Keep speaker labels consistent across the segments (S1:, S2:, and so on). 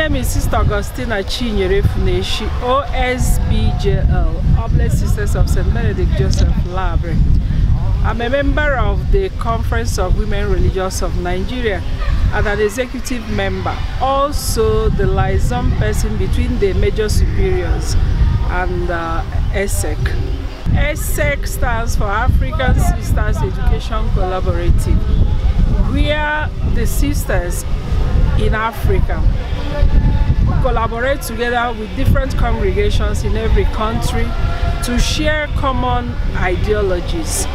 S1: name is Sister Augustina Chinyere Funeshi, OSBJL, Oblate Sisters of St. Benedict Joseph Library. I'm a member of the Conference of Women Religious of Nigeria and an executive member, also the liaison person between the major superiors and ASEC. ASEC stands for African Sisters Education Collaborative, where the sisters in Africa collaborate together with different congregations in every country to share common ideologies,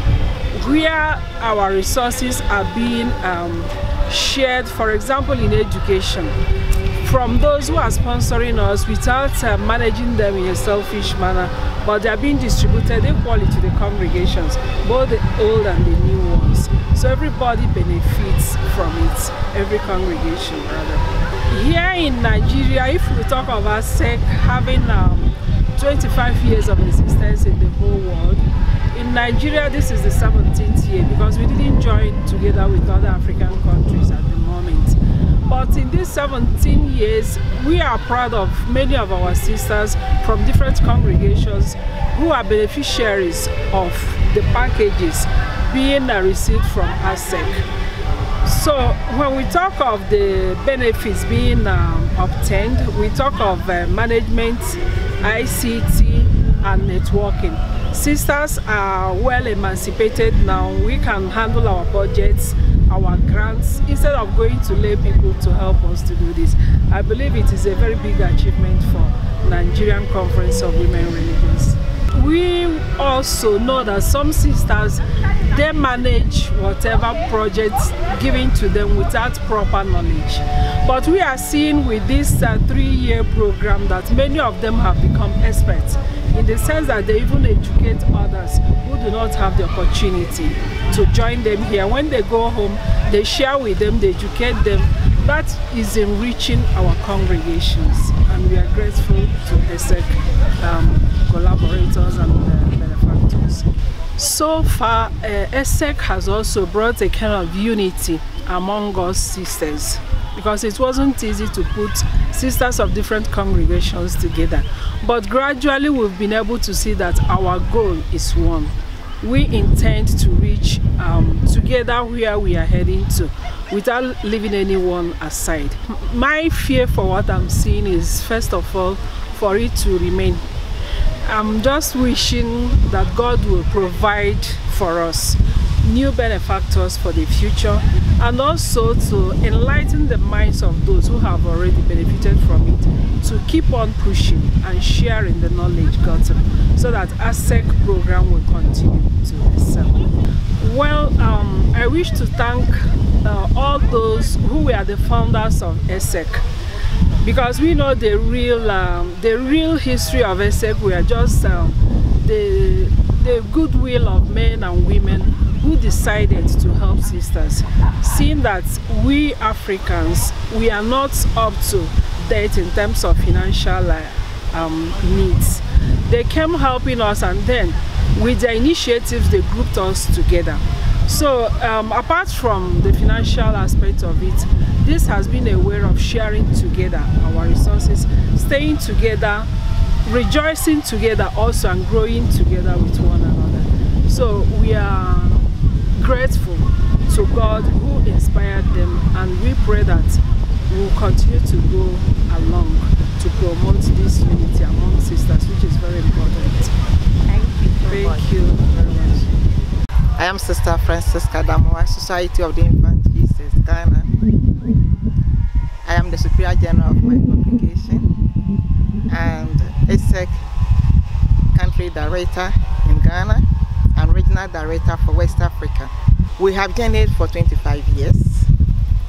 S1: where our resources are being shared, for example, in education, from those who are sponsoring us without managing them in a selfish manner, but they are being distributed equally to the congregations, both the old and the new ones. So everybody benefits from it, every congregation rather. Here in Nigeria, if we talk of ASEC having 25 years of existence in the whole world, in Nigeria this is the 17th year, because we didn't join together with other African countries at the moment. But in these 17 years, we are proud of many of our sisters from different congregations who are beneficiaries of the packages being received from ASEC. So when we talk of the benefits being obtained, we talk of management, ICT, and networking. Sisters are well emancipated now. We can handle our budgets, our grants, instead of going to lay people to help us to do this. I believe it is a very big achievement for Nigerian Conference of Women Religions. We also know that some sisters, they manage whatever projects given to them without proper knowledge. But we are seeing with this 3-year program that many of them have become experts, in the sense that they even educate others who do not have the opportunity to join them here. When they go home, they share with them, they educate them. That is enriching our congregations, and we are grateful to ASEC collaborators and benefactors. So far, ASEC has also brought a kind of unity among us sisters, because it wasn't easy to put sisters of different congregations together. But gradually we've been able to see that our goal is one. We intend to reach together where we are heading to, without leaving anyone aside. My fear for what I'm seeing is, first of all, for it to remain. I'm just wishing that God will provide for us new benefactors for the future, and also to enlighten the minds of those who have already benefited from it, to keep on pushing and sharing the knowledge gotten, so that ASEC program will continue to excel. Well, I wish to thank all those who were the founders of ASEC, because we know the real history of ASEC. We are just the goodwill of men and women who decided to help sisters, seeing that we Africans, we are not up to date in terms of financial needs. They came helping us, and then with their initiatives they grouped us together. So apart from the financial aspect of it, this has been a way of sharing together our resources, staying together, rejoicing together also, and growing together with one another. So we are grateful to God who inspired them, and we pray that we will continue to go along to promote this unity among sisters, which is very important. Thank you very much.
S2: I am Sister Francisca Damoa, Society of the Infant Jesus, Ghana. I am the Superior General of my congregation and ASEC Country Director in Ghana and Regional Director for West Africa. We have journeyed for 25 years,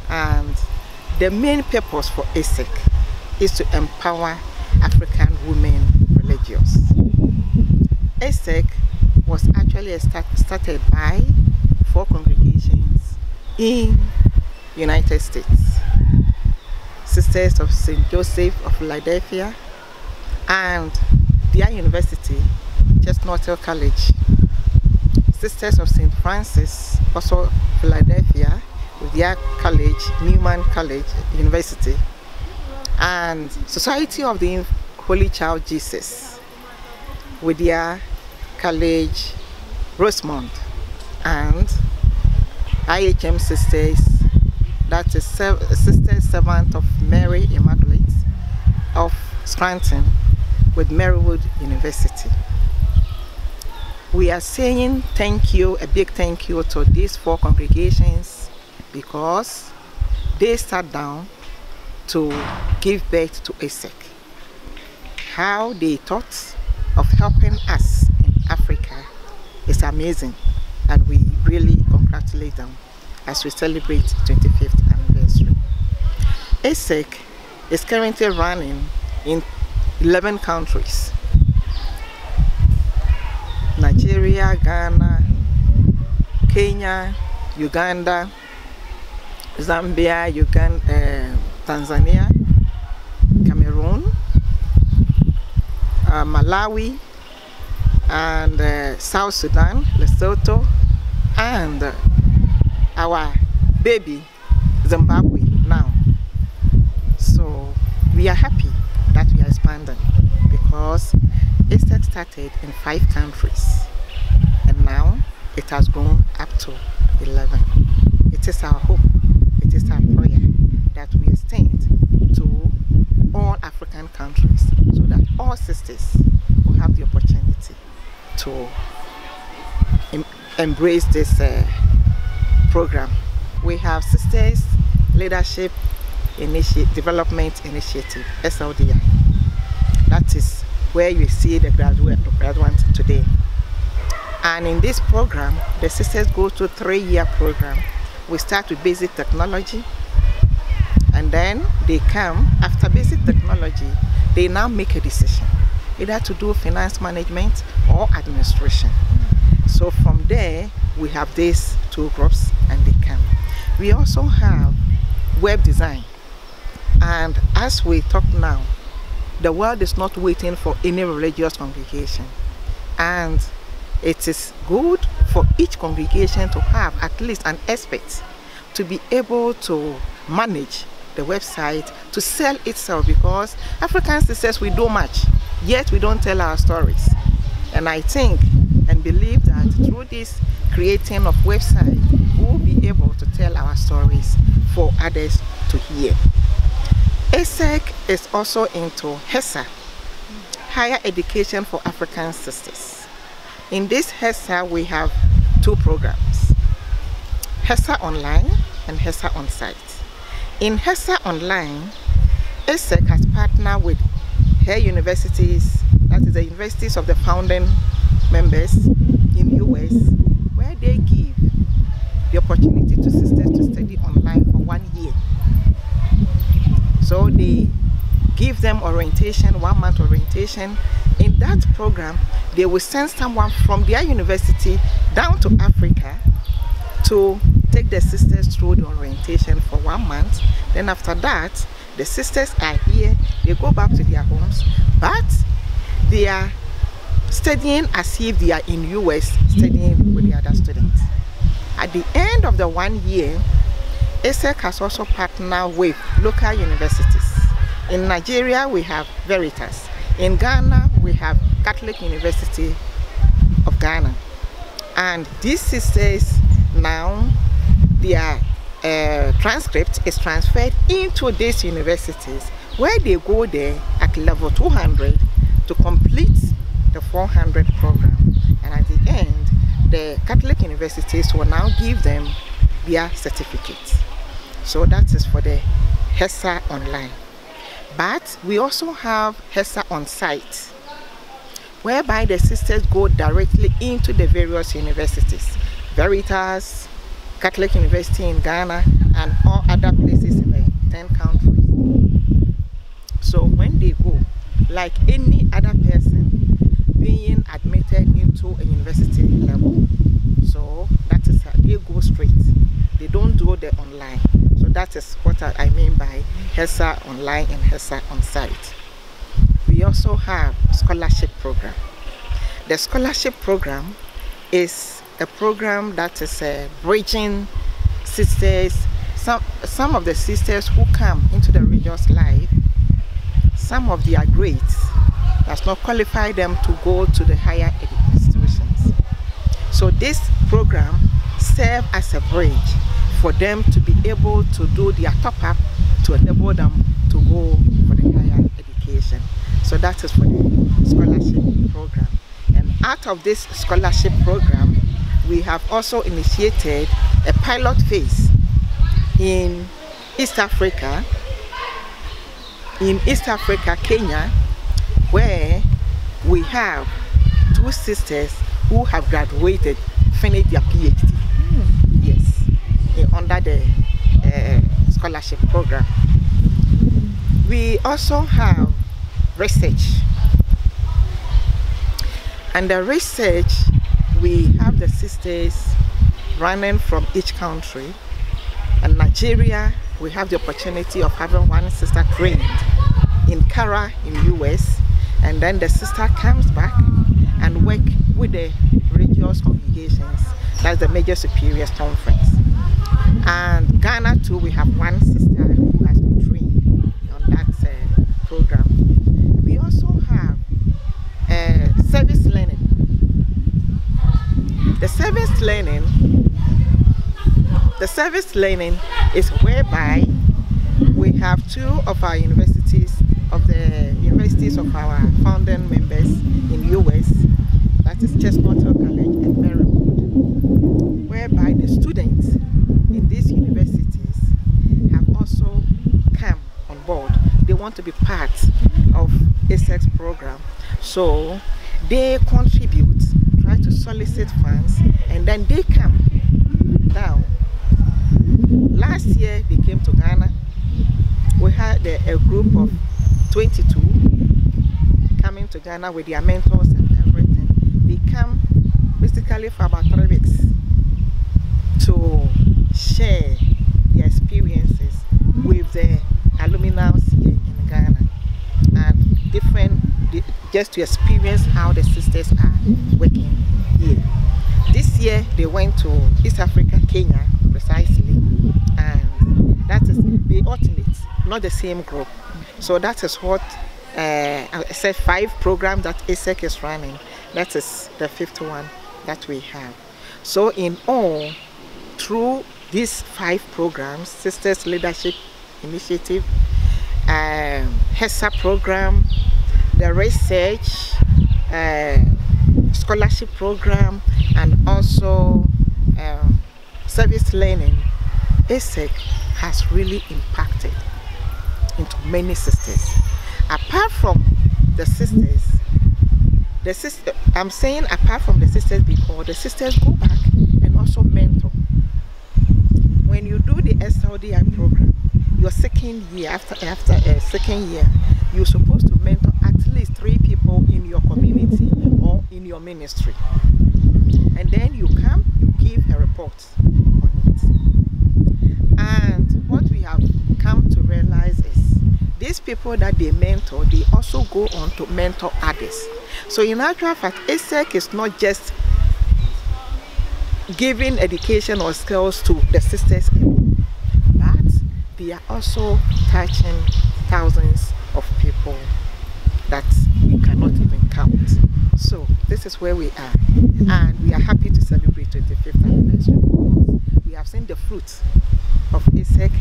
S2: and the main purpose for ASEC is to empower African women religious. ASEC was actually started by 4 congregations in United States. Sisters of St. Joseph of Philadelphia and their university, Chestnut Hill College. Sisters of St. Francis, also Philadelphia, with their college, Newman College University. and Society of the Holy Child Jesus with their College Rosemont, and IHM Sisters, that is Sister Servant of Mary Immaculate of Scranton with Marywood University. We are saying thank you, a big thank you to these 4 congregations, because they sat down to give birth to ASEC. How they thought of helping us in Africa is amazing, and we really congratulate them as we celebrate 25th anniversary. ASEC is currently running in 11 countries: Nigeria, Ghana, Kenya, Uganda, Zambia, Tanzania, Cameroon, Malawi, and South Sudan, Lesotho, and our baby Zimbabwe now. So we are happy that we are expanding, because ASEC started in 5 countries and now it has grown up to 11. It is our hope, it is our prayer that we extend to all African countries, so that all sisters will have the opportunity to embrace this program. We have Sisters Leadership Development Initiative, SLDI. That is where you see the graduates today. And in this program, the sisters go to a 3-year program. We start with basic technology, and then they come after basic technology. They now make a decision either to do finance management or administration. So from there, we have these 2 groups, and they come. We also have web design, and as we talk now, the world is not waiting for any religious congregation, and it is good for each congregation to have at least an expert to be able to manage the website, to sell itself, because African sisters, we do much, yet we don't tell our stories. And I think and believe that through this creating of website, we'll be able to tell our stories for others to hear. ASEC is also into HESA, Higher Education for African Sisters. In this HESA, we have 2 programs, HESA Online and HESA On-Site. In HESA Online, ASEC has partnered with her universities, that is the universities of the founding members in US, where they give the opportunity to sisters to study online for 1 year. So they give them orientation, 1-month orientation. In that program, they will send someone from their university down to Africa to take the sisters through the orientation for 1 month. Then after that, the sisters are here, they go back to their homes, but they are studying as if they are in US studying with the other students. At the end of the 1 year, ASEC has also partnered with local universities. In Nigeria, we have Veritas. In Ghana, we have Catholic University of Ghana. And these sisters now, their transcript is transferred into these universities, where they go there at level 200 to complete the 400 program. And at the end, the Catholic universities will now give them their certificates. So that is for the HESA Online. But we also have HESA On-Site, whereby the sisters go directly into the various universities, Veritas, Catholic University in Ghana, and all other places in the 10 countries. So when they go, like any other person being admitted into a university level, so that is how they go straight. They don't do the online. So that is what I mean by HESA Online and HESA On-Site. We also have scholarship program. The scholarship program is a program that is bridging sisters, some of the sisters who come into the religious life some of their grades does not qualify them to go to the higher institutions. So this program serves as a bridge for them to be able to do their top-up to enable them to go for the higher education. So that is for the scholarship program. And out of this scholarship program, we have also initiated a pilot phase in East Africa, Kenya, where we have 2 sisters who have graduated, finished their PhD. Yes, under the scholarship program. We also have research. And the research, we have the sisters running from each country. In Nigeria, we have the opportunity of having one sister trained in Kara in US, and then the sister comes back and work with the religious congregations. That's the Major Superiors Conference. And Ghana too, we have one sister who has been trained on that program. We also have service learning. The service learning is whereby we have 2 of our universities, of our founding members in US, that is Chestnut Hill College and Marywood, whereby the students in these universities have also come on board. They want to be part of ASEC's program, so they contribute, try to solicit funds, and then they come down. Last year they came to Ghana. We had a group of 22 coming to Ghana with their mentors and everything. They come basically for about 3 weeks to share their experiences with the alumni here in Ghana, and just to experience how the sisters are working here. This year they went to East Africa, Kenya precisely, and that is the alternate, not the same group. So that is what I said, 5 programs that ASEC is running. That is the 5th one that we have. So in all, through these 5 programs, Sisters Leadership Initiative, HESA program, the research, scholarship program, and also service learning, ASEC has really impacted into many sisters. Apart from the sisters, I'm saying apart from the sisters because the sisters go back and also mentor. When you do the SLDI program, your second year, after a second year, you're supposed to mentor at least 3 people in your community or in your ministry. And then you come, you give a report on it. And what we have come to realize is these people that they mentor, they also go on to mentor others. So in actual fact, ASEC is not just giving education or skills to the sisters, but they are also touching thousands of people that we cannot even count. So this is where we are, and we are happy to celebrate 25th anniversary. We have seen the fruits of ASEC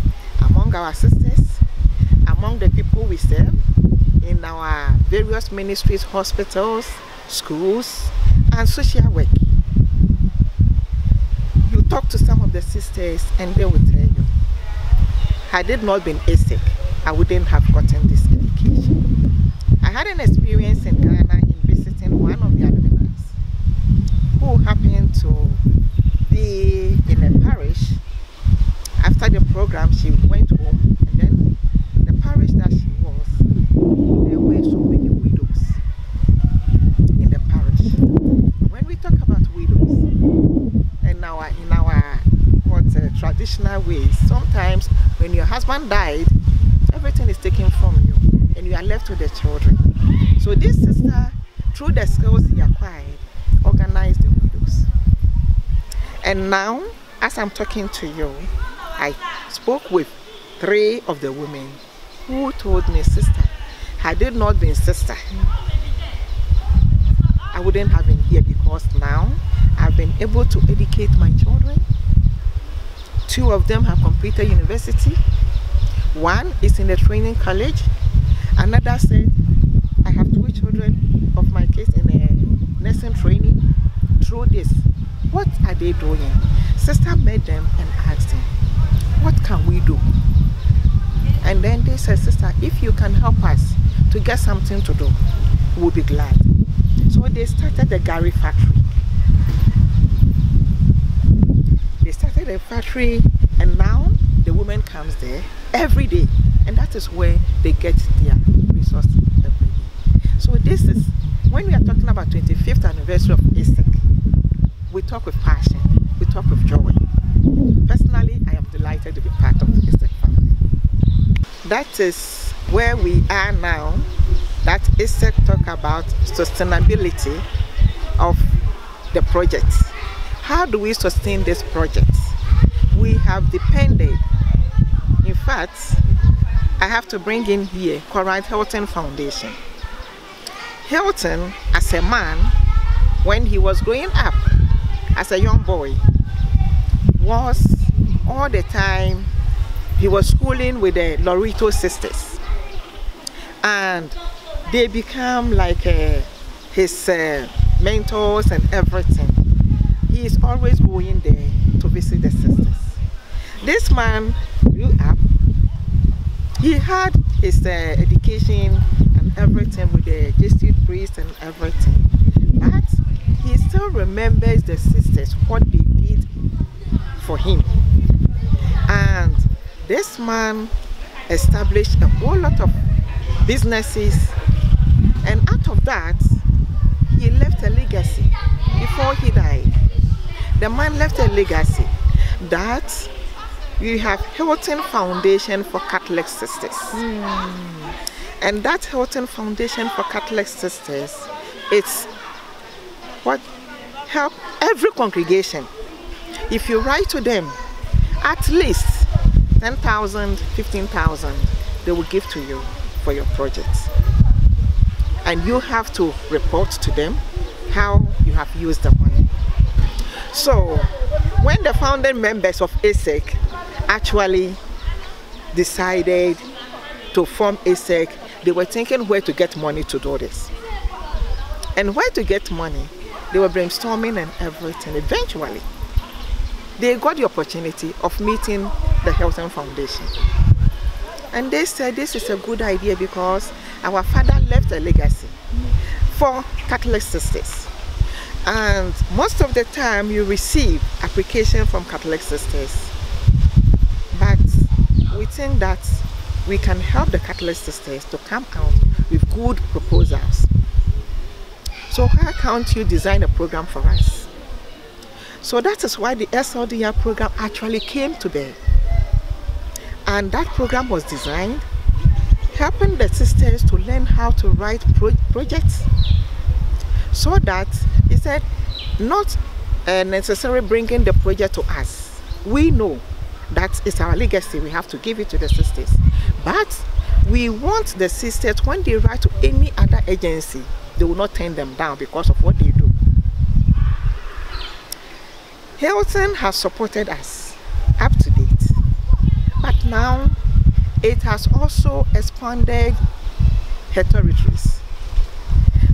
S2: among our sisters, among the people we serve, in our various ministries, hospitals, schools, and social work. You talk to some of the sisters and they will tell you, had it not been ASEC, I wouldn't have gotten this education. I had an experience in Ghana in visiting one of the alumni who happened to be in a parish. After the program, she went home, and then the parish that she was, there were so many widows in the parish. When we talk about widows, in our traditional ways, sometimes when your husband died, everything is taken from you, and you are left with the children. So this sister, through the skills he acquired, organized the widows. And now, as I'm talking to you, I spoke with 3 of the women who told me, sister, Had it not been sister, I wouldn't have been here, because now I've been able to educate my children. 2 of them have completed university. 1 is in the training college. Another said, I have 2 children of my kids in a nursing training. Through this, what are they doing? Sister met them and asked them, what can we do? And then they said, sister, if you can help us to get something to do, we'll be glad. So they started the Gary factory. They started a factory, and now the woman comes there every day, and that is where they get their resources every day. So this is, when we are talking about 25th anniversary of ASEC, we talk with passion, we talk with joy. Personally, I am delighted to be part of the ASEC family. That is where we are now. That ASEC talk about sustainability of the project. How do we sustain this project? We have depended. In fact, I have to bring in here Corrine Hilton Foundation. Hilton, as a man, when he was growing up as a young boy, was all the time, he was schooling with the Lorito sisters, and they become like his mentors and everything. He is always going there to visit the sisters. This man grew up. He had his education and everything with the Jesuit priest and everything, but he still remembers the sisters, what they did for him. And this man established a whole lot of businesses, and out of that he left a legacy. Before he died, the man left a legacy that we have Hilton Foundation for Catholic Sisters. And that Hilton Foundation for Catholic Sisters, it's what help every congregation. If you write to them, at least 10,000, 15,000, they will give to you for your projects. And you have to report to them how you have used the money. So when the founding members of ASEC actually decided to form ASEC, they were thinking where to get money to do this. And where to get money, they were brainstorming and everything. Eventually, they got the opportunity of meeting the Hilton Foundation. And they said this is a good idea because our father left a legacy for Catholic sisters. And most of the time you receive application from Catholic sisters. But we think that we can help the Catholic sisters to come out with good proposals. So why can't you design a program for us? So that is why the SLDR program actually came to bear. And that program was designed helping the sisters to learn how to write projects, so that he said not necessarily bringing the project to us. We know that is our legacy, we have to give it to the sisters, but we want the sisters, when they write to any other agency, they will not turn them down because of what they do. Hilton has supported us up to date, but now it has also expanded her territories.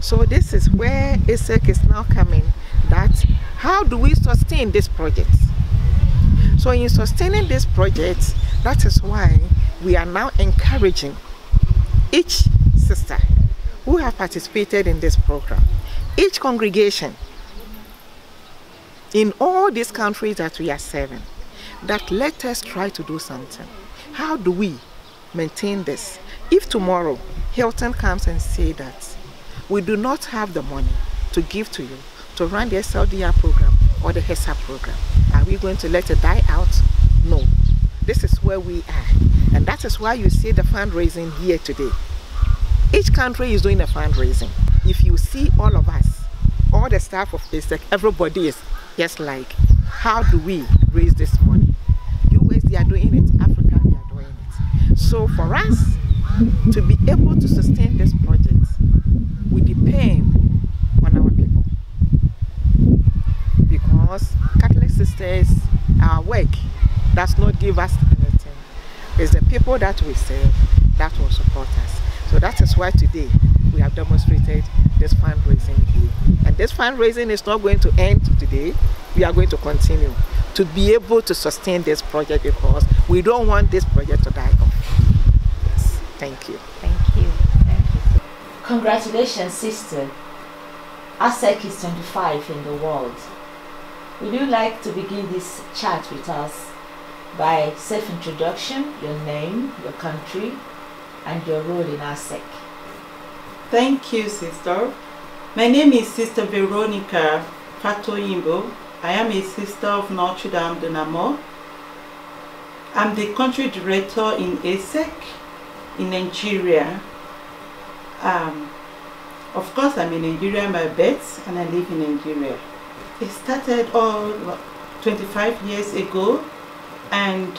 S2: So this is where ASEC is now coming, that how do we sustain this project? So in sustaining this project, that is why we are now encouraging each sister who have participated in this program, each congregation in all these countries that we are serving, that let us try to do something. How do we maintain this? If tomorrow Hilton comes and say that we do not have the money to give to you to run the SLDR program or the HESA program, are we going to let it die out? No. This is where we are. And that is why you see the fundraising here today. Each country is doing a fundraising. If you see all of us, all the staff of ASEC, everybody is just like, how do we raise this money? US, they are doing it. Africa, they are doing it. So for us, to be able to sustain this project, we depend on our people. Because Catholic sisters, our work does not give us anything. It's the people that we serve that will support us. So that is why today we have demonstrated this fundraising here. And this fundraising is not going to end today. We are going to continue to be able to sustain this project because we don't want this project to die off. Yes. Thank you.
S3: Thank you. Thank you. Congratulations, sister. ASEC is 25 in the world. Would you like to begin this chat with us by self-introduction, your name, your country, and your role in ASEC?
S4: Thank you, sister. My name is Sister Veronica Fatoyimbo. I am a sister of Notre Dame de Namur. I'm the country director in ASEC in Nigeria. Of course, I'm in Nigeria by birth and I live in Nigeria. It started 25 years ago and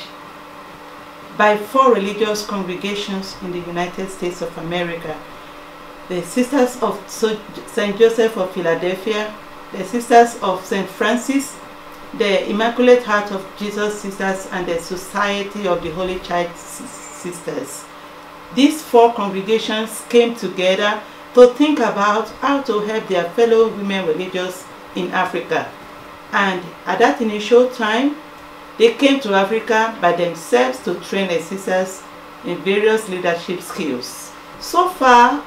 S4: by 4 religious congregations in the United States of America. The Sisters of St. Joseph of Philadelphia, the Sisters of St. Francis, the Immaculate Heart of Jesus Sisters, and the Society of the Holy Child Sisters. These 4 congregations came together to think about how to help their fellow women religious in Africa. And at that initial time, they came to Africa by themselves to train their sisters in various leadership skills. So far,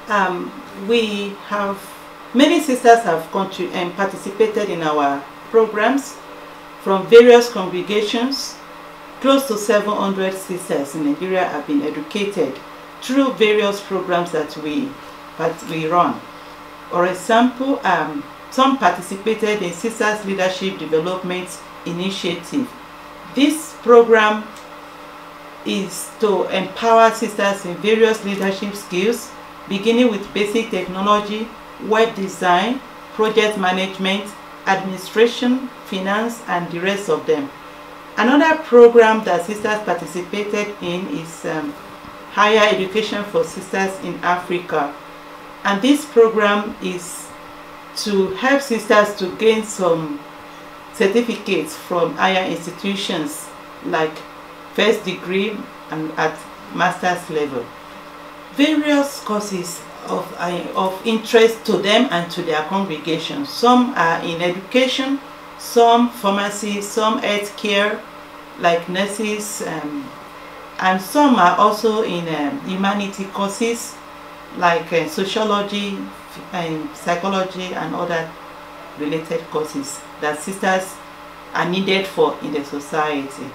S4: many sisters have participated in our programs from various congregations. Close to 700 sisters in Nigeria have been educated through various programs that we run. For example, some participated in Sisters Leadership Development Initiative. This program is to empower sisters in various leadership skills, beginning with basic technology, web design, project management, administration, finance, and the rest of them. Another program that sisters participated in is Higher Education for Sisters in Africa. And this program is to help sisters to gain some certificates from higher institutions like first degree and at master's level. Various courses of interest to them and to their congregation. Some are in education, some pharmacy, some healthcare like nurses, and some are also in humanity courses like sociology and psychology and other related courses that sisters are needed for in the society.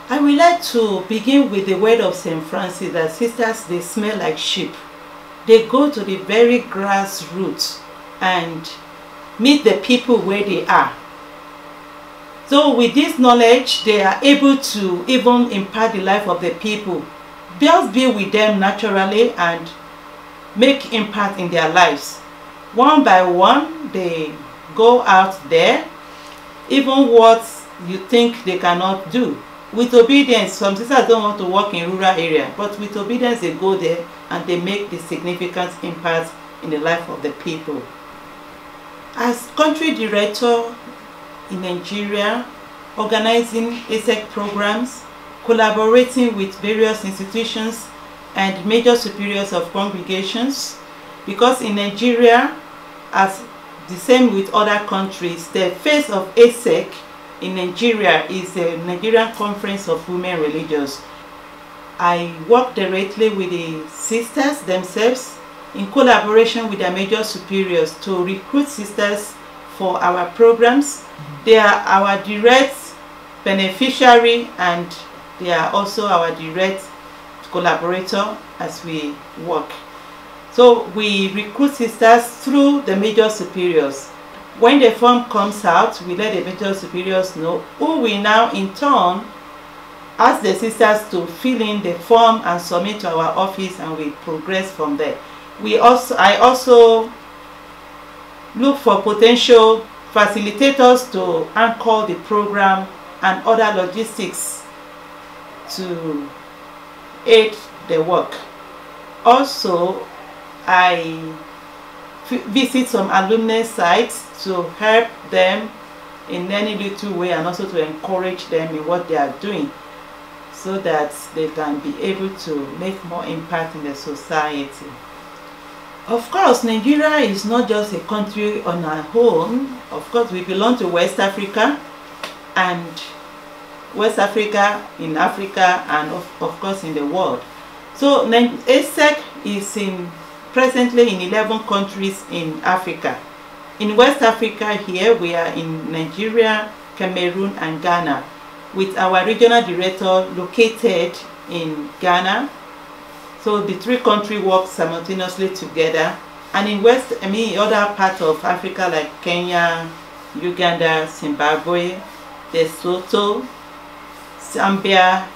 S4: I would like to begin with the word of St. Francis that sisters, they smell like sheep. They go to the very grassroots and meet the people where they are. So with this knowledge, they are able to even impact the life of the people. Just be with them naturally and make impact in their lives. One by one, they go out there, even what you think they cannot do. With obedience, some sisters don't want to work in rural area, but with obedience they go there and they make the significant impact in the life of the people. As country director in Nigeria, organizing ASEC programs, collaborating with various institutions and major superiors of congregations, because in Nigeria, as the same with other countries, the face of ASEC in Nigeria is the Nigerian Conference of Women Religious. I work directly with the sisters themselves in collaboration with their major superiors to recruit sisters for our programs. They are our direct beneficiary and they are also our direct collaborator as we work. So we recruit sisters through the major superiors. When the form comes out, we let the major superiors know, who will now in turn ask the sisters to fill in the form and submit to our office, and we progress from there. I also look for potential facilitators to anchor the program and other logistics to aid the work. Also, I visit some alumni sites to help them in any little way and also to encourage them in what they are doing so that they can be able to make more impact in the society. Of course, Nigeria is not just a country on our own. Of course, we belong to West Africa, and West Africa in Africa, and of course in the world. So ASEC is presently in 11 countries in Africa. In West Africa here, we are in Nigeria, Cameroon and Ghana, with our regional director located in Ghana. So the three countries work simultaneously together. And in other parts of Africa like Kenya, Uganda, Zimbabwe, Lesotho, Zambia,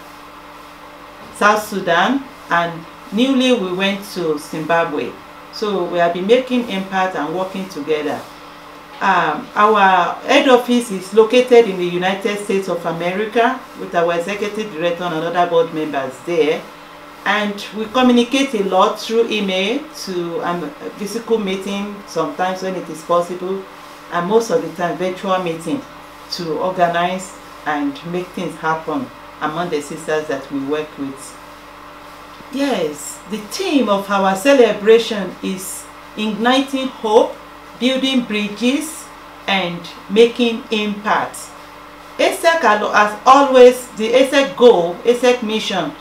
S4: South Sudan, and newly we went to Zimbabwe. So we have been making impact and working together. Our head office is located in the United States of America with our executive director and other board members there. And we communicate a lot through email to physical meeting, sometimes when it is possible, and most of the time virtual meeting to organize and make things happen among the sisters that we work with. Yes, the theme of our celebration is igniting hope, building bridges, and making impact. ASEC has always, the ASEC goal, ASEC mission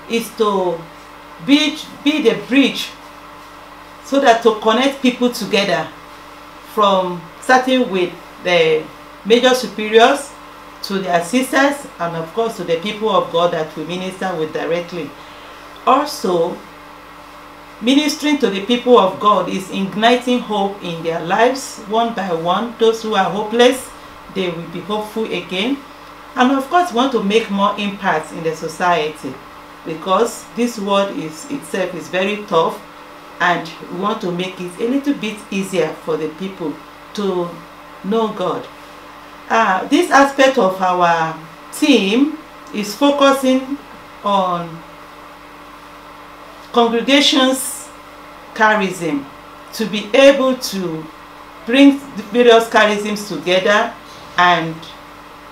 S4: is to be the bridge so that to connect people together, from starting with the major superiors to their sisters and of course to the people of God that we minister with directly. Also, ministering to the people of God is igniting hope in their lives one by one. Those who are hopeless, they will be hopeful again. And of course, we want to make more impact in the society, because this world itself is very tough, and we want to make it a little bit easier for the people to know God. This aspect of our team is focusing on congregations charism, to be able to bring the various charisms together and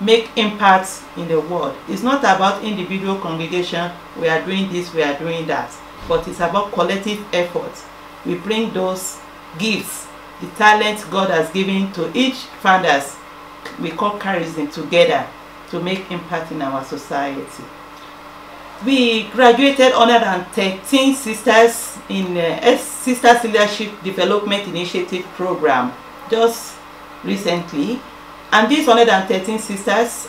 S4: make impacts in the world. It's not about individual congregation, we are doing this, we are doing that, but it's about collective efforts. We bring those gifts, the talents God has given to each founders, we call charism, together to make impact in our society. We graduated 113 sisters in Sisters Leadership Development Initiative program just recently. And these 113 sisters,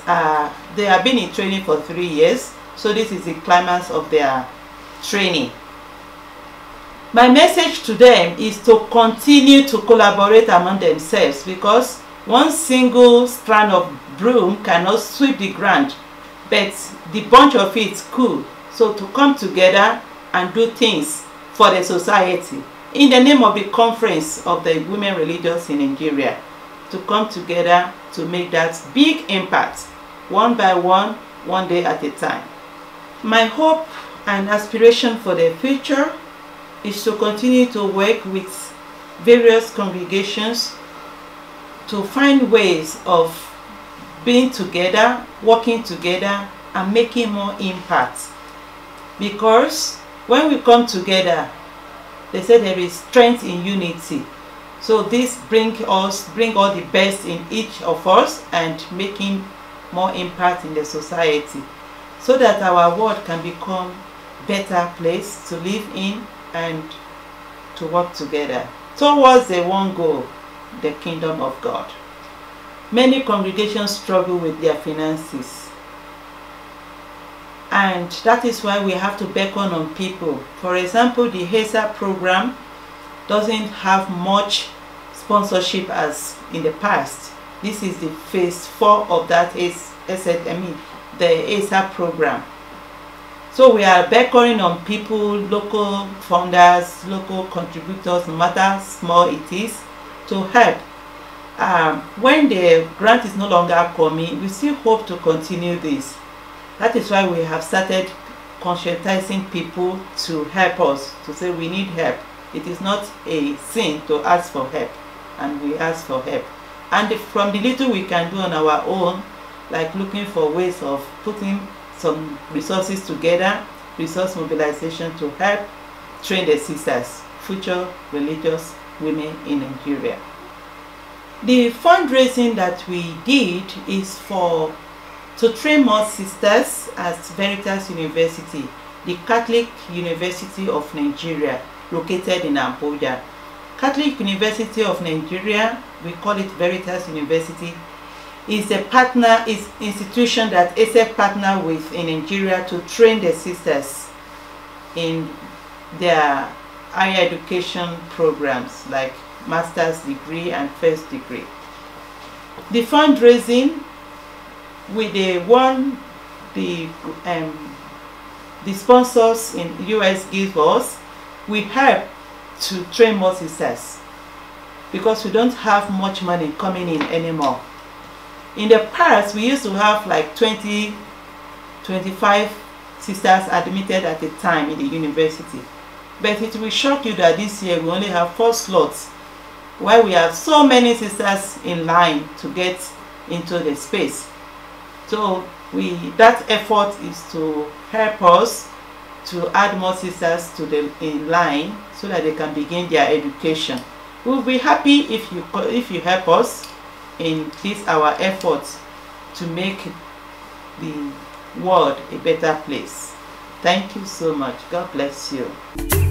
S4: they have been in training for 3 years. So this is the climax of their training. My message to them is to continue to collaborate among themselves, because one single strand of broom cannot sweep the ground, but the bunch of it could. So to come together and do things for the society in the name of the conference of the women religious in Nigeria, to come together to make that big impact, one by one, one day at a time. My hope and aspiration for the future is to continue to work with various congregations to find ways of being together, working together, and making more impact. Because when we come together, they say there is strength in unity. So this bring all the best in each of us and making more impact in the society, so that our world can become a better place to live in and to work together towards the one goal, the kingdom of God. Many congregations struggle with their finances, and that is why we have to beckon on people. For example, the ASEC program doesn't have much sponsorship as in the past. This is the phase 4 of that the ASEC program. So we are beckoning on people, local funders, local contributors, no matter small it is, to help. When the grant is no longer coming, we still hope to continue this. That is why we have started conscientizing people to help us, to say we need help. It is not a sin to ask for help, and we ask for help. And from the little we can do on our own, like looking for ways of putting some resources together, resource mobilization to help train the sisters, future religious women in Nigeria. The fundraising that we did is to train more sisters at Veritas University, the Catholic University of Nigeria, located in Abuja. Catholic University of Nigeria, we call it Veritas University, is a institution that ASEC partner with in Nigeria to train the sisters in their higher education programs like master's degree and first degree. The fundraising with the sponsors in US give us, we help to train more sisters because we don't have much money coming in anymore. In the past, we used to have like 20, 25 sisters admitted at a time in the university. But it will shock you that this year we only have 4 slots, while we have so many sisters in line to get into the space. So that effort is to help us to add more sisters to the in line so that they can begin their education. We'll be happy if you help us in our efforts to make the world a better place. Thank you so much. God bless you.